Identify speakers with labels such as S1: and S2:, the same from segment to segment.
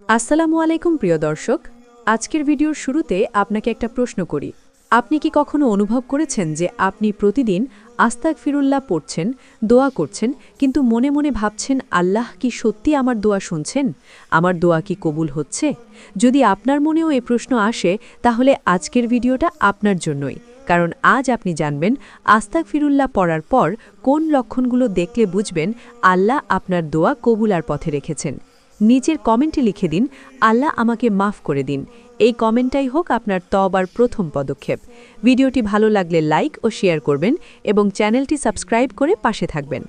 S1: আসসালামু আলাইকুম প্রিয় দর্শক, আজকের ভিডিওর শুরুতে আপনাকে একটা প্রশ্ন করি। আপনি কি কখনো অনুভব করেছেন যে আপনি প্রতিদিন আস্তাগফিরুল্লাহ পড়ছেন, দোয়া করছেন, কিন্তু মনে মনে ভাবছেন আল্লাহ কি সত্যি আমার দোয়া শুনছেন? আমার দোয়া কি কবুল হচ্ছে? যদি আপনার মনেও এই প্রশ্ন আসে, তাহলে আজকের ভিডিওটা আপনার জন্যই। কারণ আজ আপনি জানবেন আস্তাগফিরুল্লাহ পড়ার পর কোন লক্ষণগুলো দেখলে বুঝবেন আল্লাহ আপনার দোয়া কবুলার পথে রেখেছেন। নিচের কমেন্টে লিখে দিন, আল্লাহ আমাকে মাফ করে দিন। এই কমেন্টটাই হোক আপনার তওবার প্রথম পদক্ষেপ। ভিডিওটি ভালো লাগলে লাইক ও শেয়ার করবেন এবং চ্যানেলটি সাবস্ক্রাইব করে পাশে থাকবেন।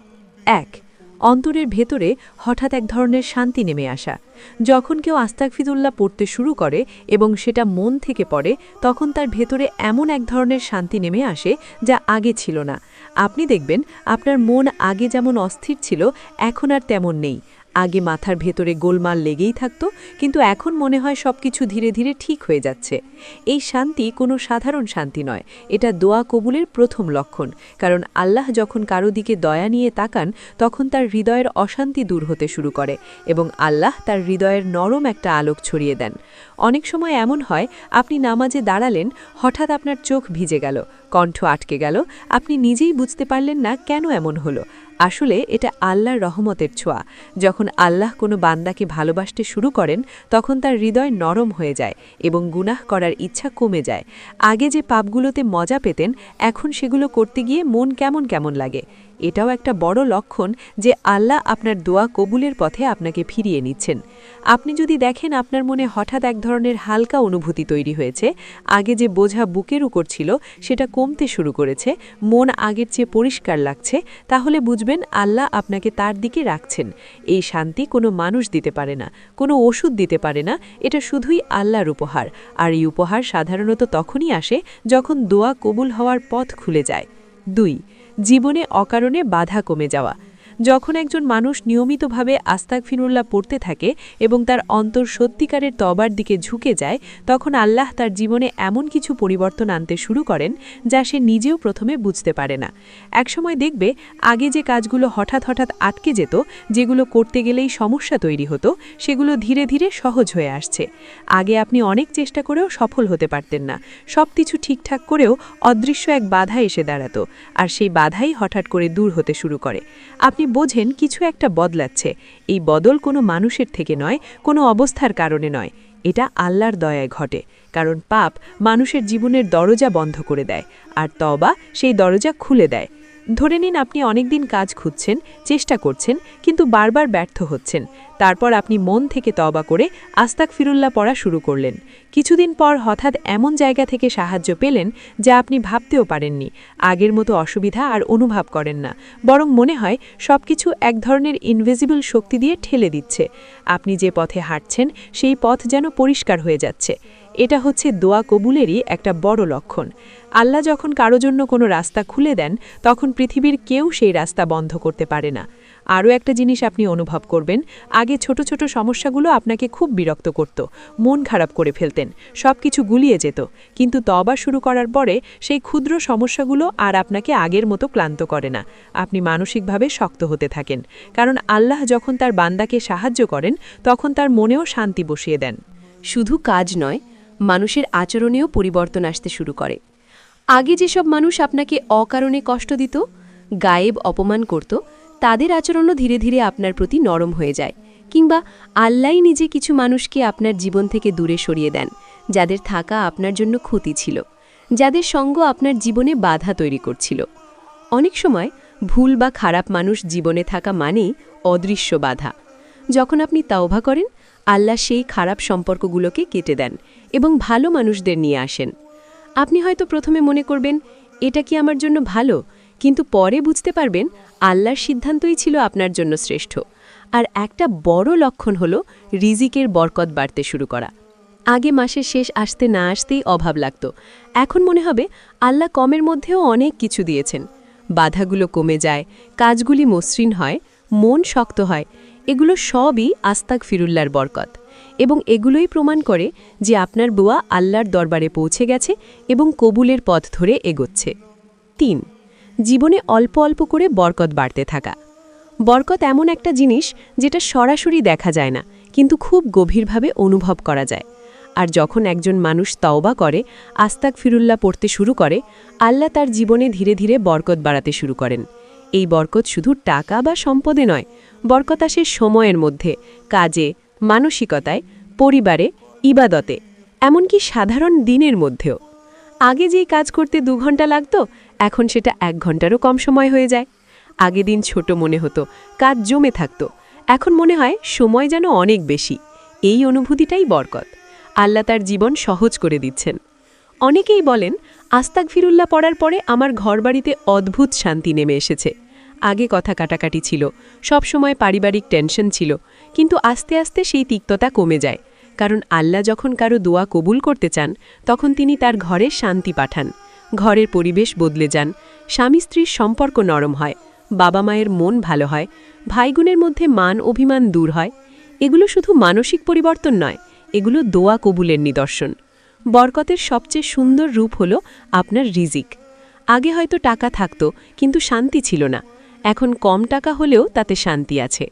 S1: ১. অন্তরের ভেতরে হঠাৎ এক ধরনের শান্তি নেমে আসা। যখন কেউ আস্তাগফিরুল্লাহ পড়তে শুরু করে এবং সেটা মন থেকে পড়ে, তখন তার ভেতরে এমন এক ধরনের শান্তি নেমে আসে যা আগে ছিল না। আপনি দেখবেন আপনার মন আগে যেমন অস্থির ছিল, এখন আর তেমন নেই। আগে মাথার ভেতরে গোলমাল লেগেই থাকত, কিন্তু এখন মনে হয় সবকিছু ধীরে ধীরে ঠিক হয়ে যাচ্ছে। এই শান্তি কোনো সাধারণ শান্তি নয়, এটা দোয়া কবুলের প্রথম লক্ষণ। কারণ আল্লাহ যখন কারো দিকে দয়া নিয়ে তাকান, তখন তার হৃদয়ের অশান্তি দূর হতে শুরু করে এবং আল্লাহ তার হৃদয়ের নরম একটা আলোক ছড়িয়ে দেন। অনেক সময় এমন হয়, আপনি নামাজে দাঁড়ালেন, হঠাৎ আপনার চোখ ভিজে গেল, কণ্ঠ আটকে গেল, আপনি নিজেই বুঝতে পারলেন না কেন এমন হলো। আসলে এটা আল্লাহর রহমতের ছোঁয়া। যখন আল্লাহ কোনো বান্দাকে ভালোবাসতে শুরু করেন, তখন তার হৃদয় নরম হয়ে যায় এবং গুনাহ করার ইচ্ছা কমে যায়। আগে যে পাপগুলোতে মজা পেতেন, এখন সেগুলো করতে গিয়ে মন কেমন কেমন লাগে। এটাও একটা বড় লক্ষণ যে আল্লাহ আপনার দোয়া কবুলের পথে আপনাকে ফিরিয়ে নিচ্ছেন। আপনি যদি দেখেন আপনার মনে হঠাৎ এক ধরনের হালকা অনুভূতি তৈরি হয়েছে, আগে যে বোঝা বুকের উপর ছিল সেটা কমতে শুরু করেছে, মন আগের চেয়ে পরিষ্কার লাগছে, তাহলে বুঝবেন আল্লাহ আপনাকে তার দিকে রাখছেন। এই শান্তি কোনো মানুষ দিতে পারে না, কোনো ওষুধ দিতে পারে না, এটা শুধুই আল্লাহর উপহার। আর এই উপহার সাধারণত তখনই আসে যখন দোয়া কবুল হওয়ার পথ খুলে যায়। ২. জীবনে অকারণে বাধা কমে যাওয়া। যখন একজন মানুষ নিয়মিতভাবে আস্তাগফিরুল্লাহ পড়তে থাকে এবং তার অন্তর সত্যিকারের তওবার দিকে ঝুঁকে যায়, তখন আল্লাহ তার জীবনে এমন কিছু পরিবর্তন আনতে শুরু করেন যা সে নিজেও প্রথমে বুঝতে পারে না। একসময় দেখবে আগে যে কাজগুলো হঠাৎ হঠাৎ আটকে যেত, যেগুলো করতে গেলেই সমস্যা তৈরি হতো, সেগুলো ধীরে ধীরে সহজ হয়ে আসছে। আগে আপনি অনেক চেষ্টা করেও সফল হতে পারতেন না, সব কিছু ঠিকঠাক করেও অদৃশ্য এক বাধা এসে দাঁড়াতো, আর সেই বাধাই হঠাৎ করে দূর হতে শুরু করে। আপনি বোঝেন কিছু একটা বদলাচ্ছে। এই বদল কোনো মানুষের থেকে নয়, কোনো অবস্থার কারণে নয়, এটা আল্লাহর দয়ায় ঘটে। কারণ পাপ মানুষের জীবনের দরজা বন্ধ করে দেয়, আর তওবা সেই দরজা খুলে দেয়। ধরে নিন আপনি অনেকদিন কাজ খুঁজছেন, চেষ্টা করছেন, কিন্তু বারবার ব্যর্থ হচ্ছেন। তারপর আপনি মন থেকে তওবা করে আস্তাগফিরুল্লাহ পড়া শুরু করলেন। কিছুদিন পর হঠাৎ এমন জায়গা থেকে সাহায্য পেলেন যা আপনি ভাবতেও পারেননি। আগের মতো অসুবিধা আর অনুভব করেন না, বরং মনে হয় সবকিছু এক ধরনের ইনভিজিবল শক্তি দিয়ে ঠেলে দিচ্ছে। আপনি যে পথে হাঁটছেন সেই পথ যেন পরিষ্কার হয়ে যাচ্ছে। এটা হচ্ছে দোয়া কবুলেরই একটা বড় লক্ষণ। আল্লাহ যখন কারো জন্য কোনো রাস্তা খুলে দেন, তখন পৃথিবীর কেউ সেই রাস্তা বন্ধ করতে পারে না। আরও একটা জিনিস আপনি অনুভব করবেন, আগে ছোট ছোট সমস্যাগুলো আপনাকে খুব বিরক্ত করত, মন খারাপ করে ফেলতেন, সব কিছু গুলিয়ে যেত। কিন্তু তওবা শুরু করার পরে সেই ক্ষুদ্র সমস্যাগুলো আর আপনাকে আগের মতো ক্লান্ত করে না। আপনি মানসিকভাবে শক্ত হতে থাকেন, কারণ আল্লাহ যখন তার বান্দাকে সাহায্য করেন, তখন তার মনেও শান্তি বসিয়ে দেন।
S2: শুধু কাজ নয়, মানুষের আচরণেও পরিবর্তন আসতে শুরু করে। আগে যেসব মানুষ আপনাকে অকারণে কষ্ট দিত, গায়েব অপমান করত, তাদের আচরণও ধীরে ধীরে আপনার প্রতি নরম হয়ে যায়। কিংবা আল্লাহই নিজে কিছু মানুষকে আপনার জীবন থেকে দূরে সরিয়ে দেন, যাদের থাকা আপনার জন্য ক্ষতি ছিল, যাদের সঙ্গ আপনার জীবনে বাধা তৈরি করছিল। অনেক সময় ভুল বা খারাপ মানুষ জীবনে থাকা মানেই অদৃশ্য বাধা। যখন আপনি তাওবা করেন, আল্লাহ সেই খারাপ সম্পর্কগুলোকে কেটে দেন এবং ভালো মানুষদের নিয়ে আসেন। আপনি হয়তো প্রথমে মনে করবেন, এটা কি আমার জন্য ভালো, কিন্তু পরে বুঝতে পারবেন আল্লাহর সিদ্ধান্তই ছিল আপনার জন্য শ্রেষ্ঠ। আর একটা বড় লক্ষণ হলো রিজিকের বরকত বাড়তে শুরু করা। আগে মাসের শেষ আসতে না আসতেই অভাব লাগত, এখন মনে হবে আল্লাহ কমের মধ্যেও অনেক কিছু দিয়েছেন। বাধাগুলো কমে যায়, কাজগুলি মসৃণ হয়, মন শক্ত হয়। এগুলো সবই আস্তাগফিরুল্লাহর বরকত, এবং এগুলোই প্রমাণ করে যে আপনার দোয়া আল্লাহর দরবারে পৌঁছে গেছে এবং কবুলের পথ ধরে এগোচ্ছে। ৩. জীবনে অল্প অল্প করে বরকত বাড়তে থাকা। বরকত এমন একটা জিনিস যেটা সরাসরি দেখা যায় না, কিন্তু খুব গভীরভাবে অনুভব করা যায়। আর যখন একজন মানুষ তওবা করে, আস্তাগফিরুল্লাহ পড়তে শুরু করে, আল্লাহ তার জীবনে ধীরে ধীরে বরকত বাড়াতে শুরু করেন। এই বরকত শুধু টাকা বা সম্পদে নয়, বরকত আসে সময়ের মধ্যে, কাজে, মানসিকতায়, পরিবারে, ইবাদতে, এমনকি সাধারণ দিনের মধ্যেও। আগে যেই কাজ করতে 2 ঘন্টা লাগত, এখন সেটা 1 ঘন্টারও কম সময় হয়ে যায়। আগে দিন ছোট মনে হতো, কাজ জমে থাকত, এখন মনে হয় সময় যেন অনেক বেশি। এই অনুভূতিটাই বরকত। আল্লাহ তার জীবন সহজ করে দিচ্ছেন। অনেকেই বলেন, আস্তাগফিরুল্লাহ পড়ার পরে আমার ঘরবাড়িতে অদ্ভুত শান্তি নেমে এসেছে। আগে কথা কাটাকাটি ছিল, সবসময় পারিবারিক টেনশন ছিল, কিন্তু আস্তে আস্তে সেই তিক্ততা কমে যায়। কারণ আল্লাহ যখন কারো দোয়া কবুল করতে চান, তখন তিনি তার ঘরে শান্তি পাঠান। ঘরের পরিবেশ বদলে যান, স্বামী স্ত্রীর সম্পর্ক নরম হয়, বাবা মায়ের মন ভালো হয়, ভাইগুনের মধ্যে মান অভিমান দূর হয়। এগুলো শুধু মানসিক পরিবর্তন নয়, এগুলো দোয়া কবুলের নিদর্শন। বরকতের সবচেয়ে সুন্দর রূপ হল আপনার রিজিক। আগে হয়তো টাকা থাকত, কিন্তু শান্তি ছিল না। এখন কম টাকা হলেও তাতে শান্তি আছে।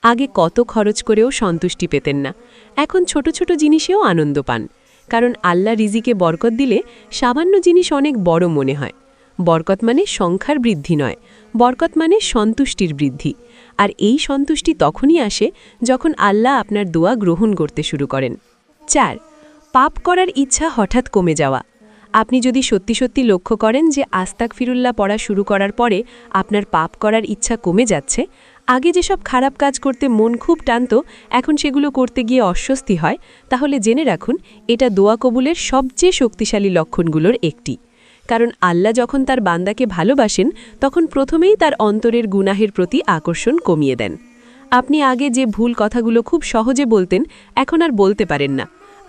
S2: আগে কত খরচ করেও সন্তুষ্টি পেতেন না, এখন ছোট ছোট জিনিসেও আনন্দ পান। কারণ আল্লাহ রিজিকে বরকত দিলে সামান্য জিনিস অনেক বড় মনে হয়। বরকত মানে সংখ্যার বৃদ্ধি নয়, বরকত মানে সন্তুষ্টির বৃদ্ধি। আর এই সন্তুষ্টি তখনই আসে যখন আল্লাহ আপনার দোয়া গ্রহণ করতে শুরু করেন। 4. পাপ করার ইচ্ছা হঠাৎ কমে যাওয়া। আপনি যদি সত্যি সত্যি লক্ষ্য করেন যে আস্তাগফিরুল্লাহ পড়া শুরু করার পরে আপনার পাপ করার ইচ্ছা কমে যাচ্ছে, আগে যেসব খারাপ কাজ করতে মন খুব টানত, এখন সেগুলো করতে গিয়ে অস্বস্তি হয়, তাহলে জেনে রাখুন এটা দোয়া কবুলের সবচেয়ে শক্তিশালী লক্ষণগুলোর একটি। কারণ আল্লাহ যখন তার বান্দাকে ভালোবাসেন, তখন প্রথমেই তার অন্তরের গুনাহের প্রতি আকর্ষণ কমিয়ে দেন। আপনি আগে যে ভুল কথাগুলো খুব সহজে বলতেন, এখন আর বলতে পারেন না।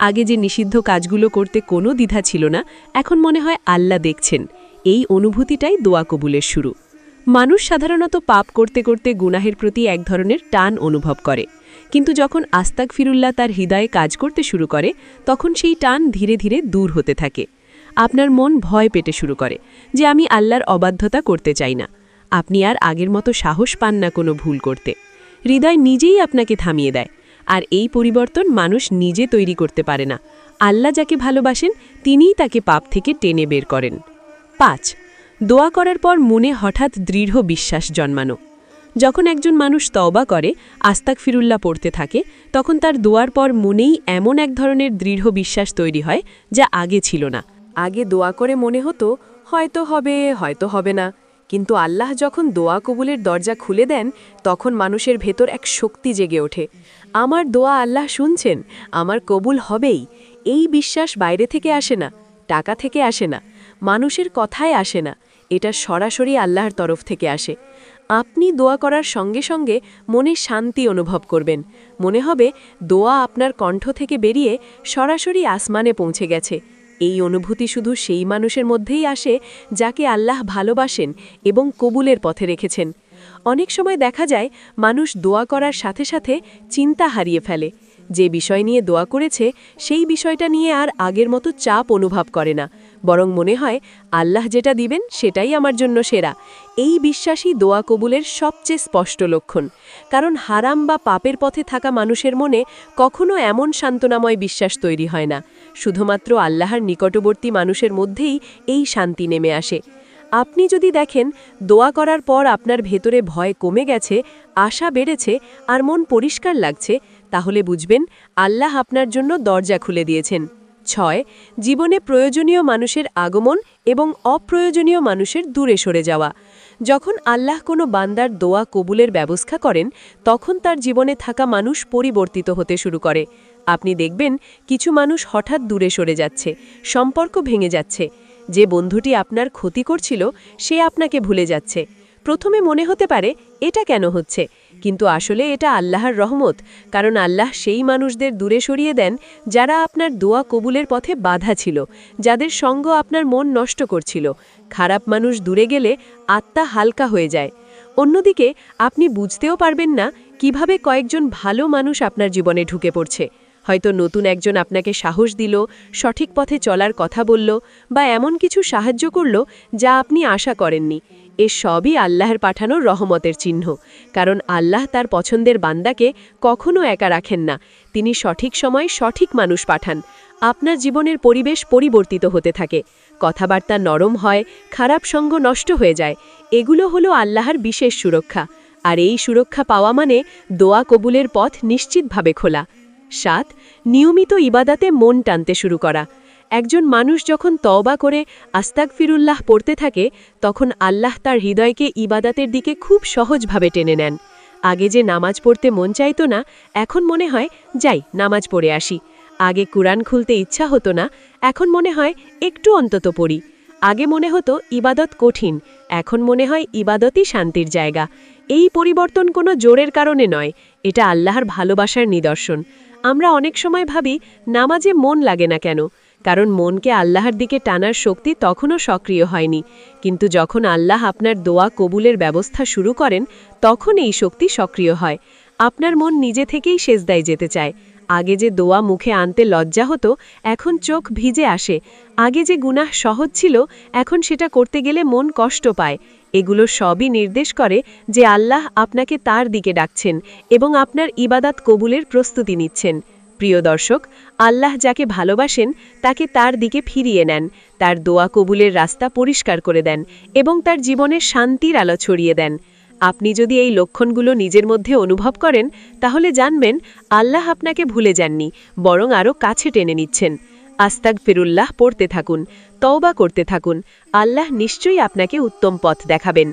S2: আগে যে নিষিদ্ধ কাজগুলো করতে কোনো দ্বিধা ছিল না, এখন মনে হয় আল্লাহ দেখছেন। এই অনুভূতিটাই দোয়া কবুলের শুরু। মানুষ সাধারণত পাপ করতে করতে গুনাহের প্রতি এক ধরনের টান অনুভব করে, কিন্তু যখন আস্তাগফিরুল্লাহ তার হৃদয়ে কাজ করতে শুরু করে, তখন সেই টান ধীরে ধীরে দূর হতে থাকে। আপনার মন ভয় পেতে শুরু করে যে আমি আল্লাহর অবাধ্যতা করতে চাই না। আপনি আর আগের মতো সাহস পান না কোনো ভুল করতে। হৃদয় নিজেই আপনাকে থামিয়ে দেয়। আর এই পরিবর্তন মানুষ নিজে তৈরি করতে পারে না। আল্লাহ যাকে ভালোবাসেন, তিনিই তাকে পাপ থেকে টেনে বের করেন। 5. দোয়া করার পর মনে হঠাৎ দৃঢ় বিশ্বাস জন্মানো। যখন একজন মানুষ তওবা করে, আস্তাগফিরুল্লাহ পড়তে থাকে, তখন তার দোয়ার পর মনেই এমন এক ধরনের দৃঢ় বিশ্বাস তৈরি হয় যা আগে ছিল না। আগে দোয়া করে মনে হতো হয়তো হবে, হয়তো হবে না। কিন্তু আল্লাহ যখন দোয়া কবুলের দরজা খুলে দেন, তখন মানুষের ভেতর এক শক্তি জেগে ওঠে। আমার দোয়া আল্লাহ শুনছেন, আমার কবুল হবেই। এই বিশ্বাস বাইরে থেকে আসে না, টাকা থেকে আসে না, মানুষের কথায় আসে না, এটা সরাসরি আল্লাহর তরফ থেকে আসে। আপনি দোয়া করার সঙ্গে সঙ্গে মনে শান্তি অনুভব করবেন। মনে হবে দোয়া আপনার কণ্ঠ থেকে বেরিয়ে সরাসরি আসমানে পৌঁছে গেছে। এই অনুভূতি শুধু সেই মানুষের মধ্যেই আসে যাকে আল্লাহ ভালোবাসেন এবং কবুলের পথে রেখেছেন। অনেক সময় দেখা যায় মানুষ দোয়া করার সাথে সাথে চিন্তা হারিয়ে ফেলে। যে বিষয় নিয়ে দোয়া করেছে, সেই বিষয়টা নিয়ে আর আগের মতো চাপ অনুভব করে না, বরং মনে হয় আল্লাহ যেটা দিবেন সেটাই আমার জন্য সেরা। এই বিশ্বাসই দোয়া কবুলের সবচেয়ে স্পষ্ট লক্ষণ। কারণ হারাম বা পাপের পথে থাকা মানুষের মনে কখনো এমন সান্ত্বনাময় বিশ্বাস তৈরি হয় না। শুধুমাত্র আল্লাহর নিকটবর্তী মানুষের মধ্যেই এই শান্তি নেমে আসে। আপনি যদি দেখেন দোয়া করার পর আপনার ভেতরে ভয় কমে গেছে, আশা বেড়েছে আর মন পরিষ্কার লাগছে, তাহলে বুঝবেন আল্লাহ আপনার জন্য দরজা খুলে দিয়েছেন। 6. জীবনে প্রয়োজনীয় মানুষের আগমন এবং অপ্রয়োজনীয় মানুষের দূরে সরে যাওয়া। যখন আল্লাহ কোনো বান্দার দোয়া কবুলের ব্যবস্থা করেন, তখন তার জীবনে থাকা মানুষ পরিবর্তিত হতে শুরু করে। আপনি দেখবেন কিছু মানুষ হঠাৎ দূরে সরে যাচ্ছে, সম্পর্ক ভেঙে যাচ্ছে। যে বন্ধুটি আপনার ক্ষতি করছিল, সে আপনাকে ভুলে যাচ্ছে। প্রথমে মনে হতে পারে এটা কেন হচ্ছে, কিন্তু আসলে এটা আল্লাহর রহমত। কারণ আল্লাহ সেই মানুষদের দূরে সরিয়ে দেন যারা আপনার দোয়া কবুলের পথে বাধা ছিল, যাদের সঙ্গ আপনার মন নষ্ট করছিল। খারাপ মানুষ দূরে গেলে আত্মা হালকা হয়ে যায়। অন্যদিকে আপনি বুঝতেও পারবেন না কিভাবে কয়েকজন ভালো মানুষ আপনার জীবনে ঢুকে পড়ছে। হয়তো নতুন একজন আপনাকে সাহস দিল, সঠিক পথে চলার কথা বলল, বা এমন কিছু সাহায্য করল যা আপনি আশা করেননি। এ সবই আল্লাহর পাঠানো রহমতের চিহ্ন, কারণ আল্লাহ তার পছন্দের বান্দাকে কখনো একা রাখেন না। তিনি সঠিক সময়ে সঠিক মানুষ পাঠান। আপনার জীবনের পরিবেশ পরিবর্তিত হতে থাকে, কথাবার্তা নরম হয়, খারাপ সঙ্গ নষ্ট হয়ে যায়। এগুলো হলো আল্লাহর বিশেষ সুরক্ষা, আর এই সুরক্ষা পাওয়া মানে দোয়া কবুলের পথ নিশ্চিতভাবে খোলা। 7. নিয়মিত ইবাদাতে মন টানতে শুরু করা। একজন মানুষ যখন তওবা করে আস্তাগফিরুল্লাহ পড়তে থাকে, তখন আল্লাহ তার হৃদয়কে ইবাদাতের দিকে খুব সহজভাবে টেনে নেন। আগে যে নামাজ পড়তে মন চাইতো না, এখন মনে হয় যাই নামাজ পড়ে আসি। আগে কুরআন খুলতে ইচ্ছা হতো না, এখন মনে হয় একটু অন্তত পড়ি। আগে মনে হতো ইবাদত কঠিন, এখন মনে হয় ইবাদতই শান্তির জায়গা। এই পরিবর্তন কোনো জোরের কারণে নয়, এটা আল্লাহর ভালোবাসার নিদর্শন। আমরা অনেক সময় ভাবি নামাজে মন লাগে না কেন, কারণ মনকে আল্লাহর দিকে টানার শক্তি তখনও সক্রিয় হয়নি। কিন্তু যখন আল্লাহ আপনার দোয়া কবুলের ব্যবস্থা শুরু করেন, তখন এই শক্তি সক্রিয় হয়। আপনার মন নিজে থেকেই সেজদায় যেতে চায়। আগে যে দোয়া মুখে আনতে লজ্জা হতো, এখন চোখ ভিজে আসে। আগে যে গুনাহ সহজ ছিল, এখন সেটা করতে গেলে মন কষ্ট পায়। এগুলো সবই নির্দেশ করে যে আল্লাহ আপনাকে তার দিকে ডাকছেন এবং আপনার ইবাদাত কবুলের প্রস্তুতি নিচ্ছেন। প্রিয় দর্শক, আল্লাহ যাকে ভালোবাসেন তাকে তার দিকে ফিরিয়ে নেন, তার দোয়া কবুলের রাস্তা পরিষ্কার করে দেন এবং তার জীবনে শান্তির আলো ছড়িয়ে দেন। আপনি যদি এই লক্ষণগুলো নিজের মধ্যে অনুভব করেন, তাহলে জানবেন আল্লাহ আপনাকে ভুলে যাননি, বরং আরও কাছে টেনে নিচ্ছেন। আস্তাগফিরুল্লাহ পড়তে থাকুন, তওবা করতে থাকুন, আল্লাহ নিশ্চয়ই আপনাকে উত্তম পথ দেখাবেন।